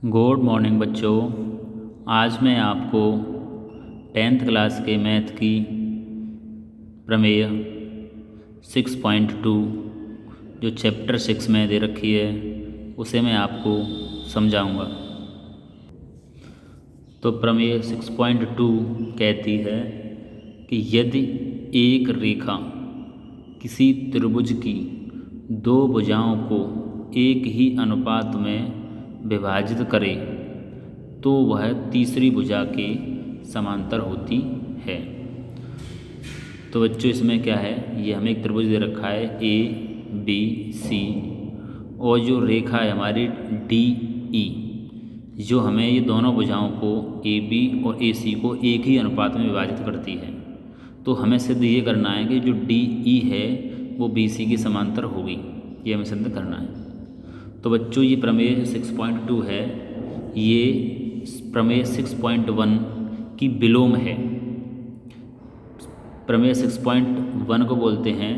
Good morning बच्चों। आज मैं आपको 10th क्लास के मैथ की प्रमेय 6.2 जो चैप्टर 6 में दे रखी है उसे मैं आपको समझाऊंगा। तो प्रमेय 6.2 कहती है कि यदि एक रेखा किसी त्रिभुज की दो भुजाओं को एक ही अनुपात में विभाजित करे तो वह तीसरी भुजा के समांतर होती है। तो बच्चों इसमें क्या है, ये हमें एक त्रिभुज दे रखा है ए बी सी और जो रेखा है हमारी डी ई, जो हमें ये दोनों भुजाओं को ए बी और ए सी को एक ही अनुपात में विभाजित करती है। तो हमें सिद्ध ये करना है कि जो डी ई है वो बी सी के समांतर होगी, ये हमें सिद्ध करना है। तो बच्चों ये प्रमेय 6.2 है, ये प्रमेय 6.1 की विलोम है। प्रमेय 6.1 को बोलते हैं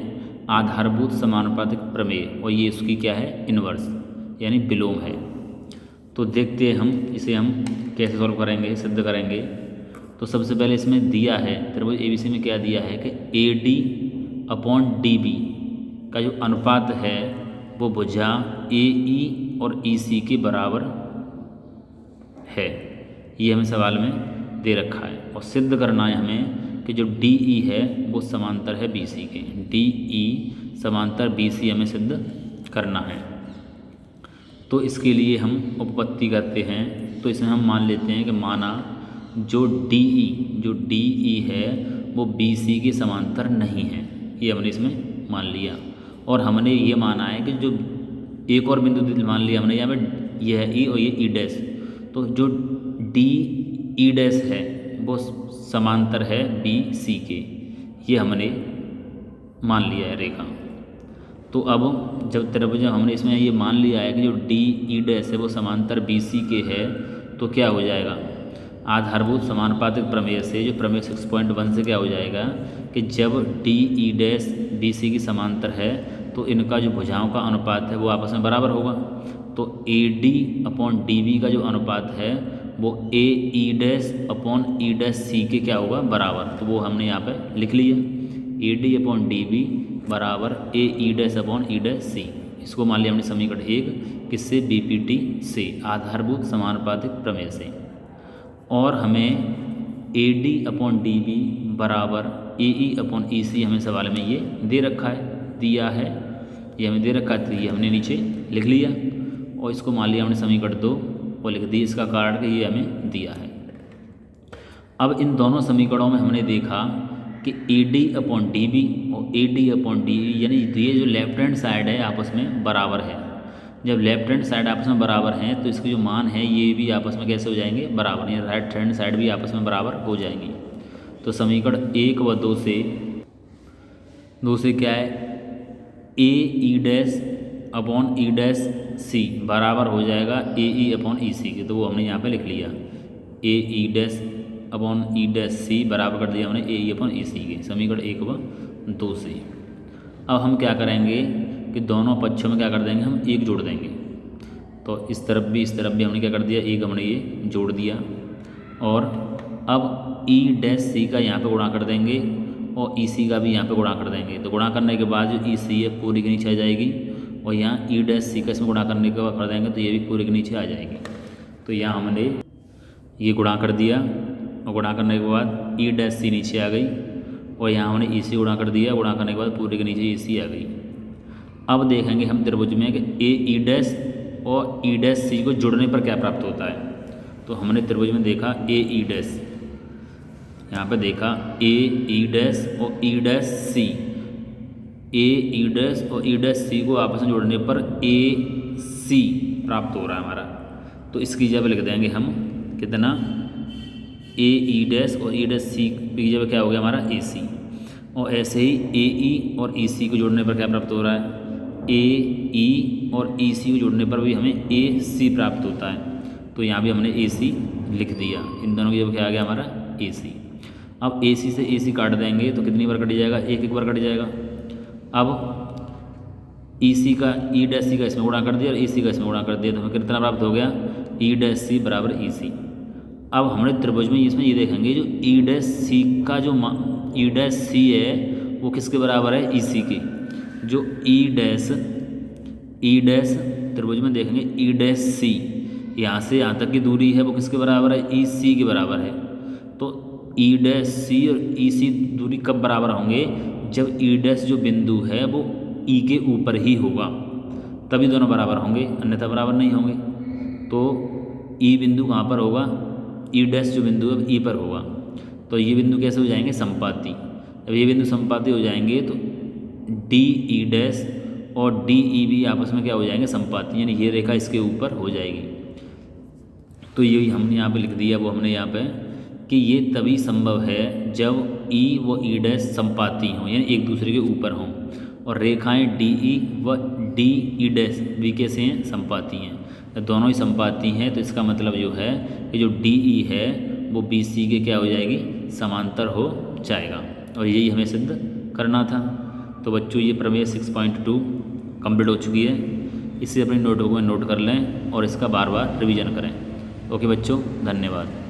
आधारभूत समानुपातिक प्रमेय और ये इसकी क्या है, इन्वर्स यानी विलोम है। तो देखते हैं हम इसे कैसे सॉल्व करेंगे, सिद्ध करेंगे। तो सबसे पहले इसमें दिया है त्रिभुज एबीसी में क्या दिया है कि A D upon D B का जो अनुपात है वो भुजा ए ई और ई सी के बराबर है, ये हमें सवाल में दे रखा है। और सिद्ध करना है हमें कि जो डी ई है वो समांतर है बी सी के, डी ई समांतर बी सी हमें सिद्ध करना है। तो इसके लिए हम उपपत्ति करते हैं। तो इसमें हम मान लेते हैं कि माना जो डी ई है वो बी सी के समांतर नहीं है, ये हमने इसमें मान लिया। और हमने ये माना है कि जो एक और बिंदु मान लिया हमने यहाँ पे, ये है ई और ये ई डैश। तो जो डी ई डैश है वो समांतर है बी सी के, ये हमने मान लिया है रेखा। तो अब जब त्रिभुज हमने इसमें ये मान लिया है कि जो डी ई डैश है वो समांतर बी सी के है, तो क्या हो जाएगा, आधारभूत समानुपातिक प्रमेय से, जो प्रमेय 6.1 से क्या हो जाएगा कि जब D E dash B C की समांतर है तो इनका जो भुजाओं का अनुपात है वो आपस में बराबर होगा। तो A D upon D B का जो अनुपात है वो A E dash upon E dash C के क्या होगा, बराबर। तो वो हमने यहाँ पे लिख लिया, A D upon D B बराबर A E dash upon E dash C. इसको मान लिया हमने समीकरण 1, किससे, बी पी टी से, आधारभूत समानुपातिक प्रमेय से। और हमें A D upon D B बराबर ए ई अपॉन ई सी हमें सवाल में ये दे रखा है, दिया है, ये हमें दे रखा है, तो ये हमने नीचे लिख लिया। और इसको मान लिया हमने समीकरण 2 और लिख दिया इसका कारण कि ये हमें दिया है। अब इन दोनों समीकरणों में हमने देखा कि A D upon D B और A D upon D E यानी ये जो लेफ्ट हैंड साइड है आपस में बराबर है। जब लेफ्ट हैंड साइड आपस में बराबर हैं तो इसके जो मान है ये भी आपस में कैसे हो जाएंगे, बराबर, यानी राइट हैंड साइड भी आपस में बराबर हो जाएंगी। तो समीकरण 1 व 2 से क्या है, A E dash upon E dash C बराबर हो जाएगा ए ई अपॉन ई सी के। तो वो हमने यहाँ पे लिख लिया, A E dash upon E dash C बराबर कर दिया हमने ए ई अपॉन ई सी के, समीकरण 1 व 2 से। अब हम क्या करेंगे कि दोनों पक्षों में क्या कर देंगे, हम एक जोड़ देंगे। तो इस तरफ भी हमने क्या कर दिया, एक हमने ये जोड़ दिया। और अब ई डैश सी का यहाँ पे गुणा कर देंगे और ई सी का भी यहाँ पे गुणा कर देंगे। तो गुणा करने के बाद जो ई सी है पूरी के नीचे आ जाएगी और यहाँ ई डैश सी का इसमें गुणा करने के बाद कर देंगे तो ये भी पूरे के नीचे आ जाएगी। तो यहाँ हमने ये गुणा कर दिया और गुणा करने के बाद ई डैश सी नीचे आ गई और यहाँ हमने ई सी गुणा कर दिया, गुणा करने के बाद पूरे के नीचे ई सी आ गई। अब देखेंगे हम त्रिभुज में कि ए ई डैश और ई डैश सी को जुड़ने पर क्या प्राप्त होता है। तो हमने त्रिभुज में देखा ए ई डैश, यहाँ पे देखा ए ई डैश और ई डैश सी, ए ई डैश और ई डैश सी को आपस में जोड़ने पर ए सी प्राप्त हो रहा है हमारा। तो इसकी जगह लिख देंगे हम कितना, ए ई डैश और ई डैश सी की जगह क्या हो गया हमारा, ए सी। और ऐसे ही ए ई और ई सी को जोड़ने पर क्या प्राप्त हो रहा है, ए ई और ई सी को जोड़ने पर भी हमें ए सी प्राप्त होता है। तो यहाँ भी हमने ए सी लिख दिया, इन दोनों की जगह क्या आ गया हमारा, ए सी। अब ए सी से ए सी काट देंगे तो कितनी बार कट जाएगा, एक बार कट जाएगा। अब ई सी का ई डैश सी का इसमें गुणा कर दिया और ई सी का इसमें गुणा कर दिया तो हमें कितना प्राप्त हो गया, ई डैश सी बराबर ई सी। अब हमने त्रिभुज में इसमें ये देखेंगे जो ई डैश सी का जो ई डैश सी है वो किसके बराबर है, ई सी के। जो ई डैश त्रिभुज में देखेंगे ई डैश सी, यहाँ से यहाँ तक की दूरी है वो किसके बराबर है, ई सी के बराबर है। तो ई डैश सी और ई सी दूरी कब बराबर होंगे, जब ई डैश जो बिंदु है वो ई के ऊपर ही होगा, तभी दोनों बराबर होंगे, अन्यथा बराबर नहीं होंगे। तो ई बिंदु कहाँ पर होगा, ई डैश जो बिंदु है ई पर होगा। तो ये बिंदु कैसे हो जाएंगे, संपाती। अब ये बिंदु संपाती हो जाएंगे तो डी ई डैश और डी ई भी आपस में क्या हो जाएंगे, संपाती, यानी ये रेखा इसके ऊपर हो जाएगी। तो यही हमने यहाँ पे लिख दिया, वो हमने यहाँ पे कि ये तभी संभव है जब ई व ई डैश संपाती हों, यानी एक दूसरे के ऊपर हों, और रेखाएं डी ई व डी ई डैश भी कैसे हैं, संपाती हैं। तो दोनों ही संपाती हैं, तो इसका मतलब जो है कि जो डी ई है वो बी सी के क्या हो जाएगी, समांतर हो जाएगा। और यही हमें सिद्ध करना था। तो बच्चों ये प्रमेय 6.2 कंप्लीट हो चुकी है। इसे अपनी नोटों को नोट कर लें और इसका बार बार रिवीजन करें। ओके बच्चों, धन्यवाद।